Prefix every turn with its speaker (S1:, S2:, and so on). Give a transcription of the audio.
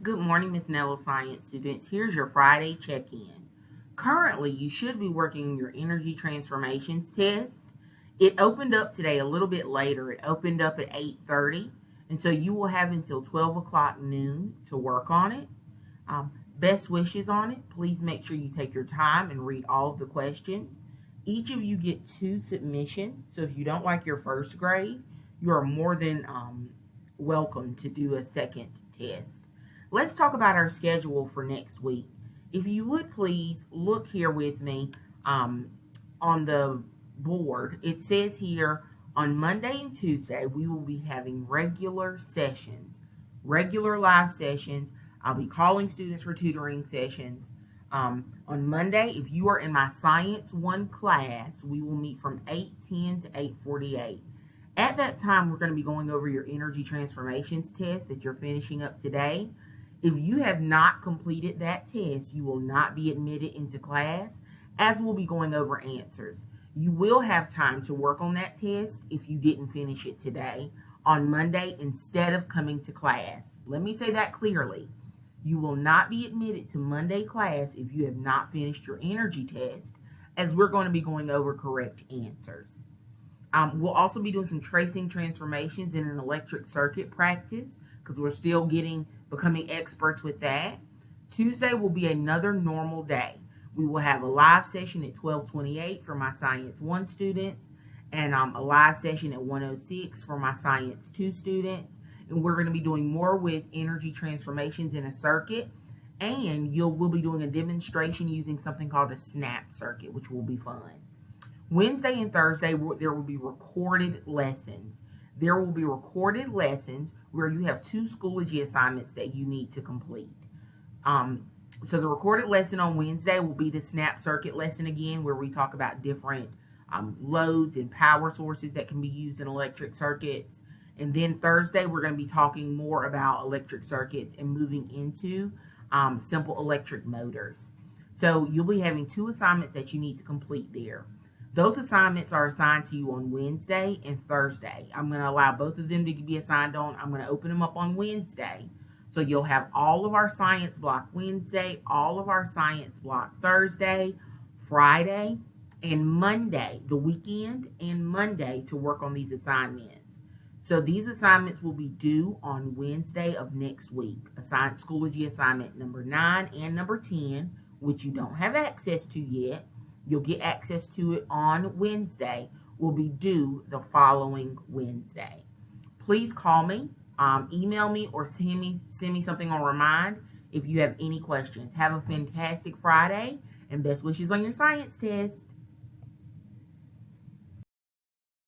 S1: Good morning, Miss Neville Science students. Here's your Friday check-in. Currently, you should be working on your energy transformations test. It opened up today a little bit later. It opened up at 8:30, and so you will have until 12 o'clock noon to work on it. Best wishes on it. Please make sure you take your time and read all of the questions. Each of you get 2 submissions, so if you don't like your first grade, you are more than welcome to do a second test. Let's talk about our schedule for next week. If you would please look here with me on the board. It says here on Monday and Tuesday, we will be having regular sessions, regular live sessions. I'll be calling students for tutoring sessions. On Monday, if you are in my Science 1 class, we will meet from 8:10 to 8:48. At that time, we're going to be going over your energy transformations test that you're finishing up today. If you have not completed that test, you will not be admitted into class, as we'll be going over answers. You will have time to work on that test if you didn't finish it today on Monday instead of coming to class. Let me say that clearly. You will not be admitted to Monday class if you have not finished your energy test, as we're going to be going over correct answers. We'll also be doing some tracing transformations in an electric circuit practice because we're still becoming experts with that. Tuesday will be another normal day. We will have a live session at 12:28 for my Science 1 students and a live session at 1:06 for my Science 2 students. And we're going to be doing more with energy transformations in a circuit. And we'll be doing a demonstration using something called a snap circuit, which will be fun. Wednesday and Thursday, there will be recorded lessons. There will be recorded lessons where you have 2 Schoology assignments that you need to complete. So the recorded lesson on Wednesday will be the snap circuit lesson again, where we talk about different loads and power sources that can be used in electric circuits. And then Thursday, we're going to be talking more about electric circuits and moving into simple electric motors. So you'll be having 2 assignments that you need to complete there. Those assignments are assigned to you on Wednesday and Thursday. I'm going to allow both of them to be assigned on. I'm going to open them up on Wednesday. So you'll have all of our science block Wednesday, all of our science block Thursday, Friday, and Monday, the weekend, and Monday to work on these assignments. So these assignments will be due on Wednesday of next week. Schoology assignment number 9 and number 10, which you don't have access to yet. You'll get access to it on Wednesday, will be due the following Wednesday. Please call me, email me, or send me something on Remind if you have any questions. Have a fantastic Friday, and best wishes on your science test.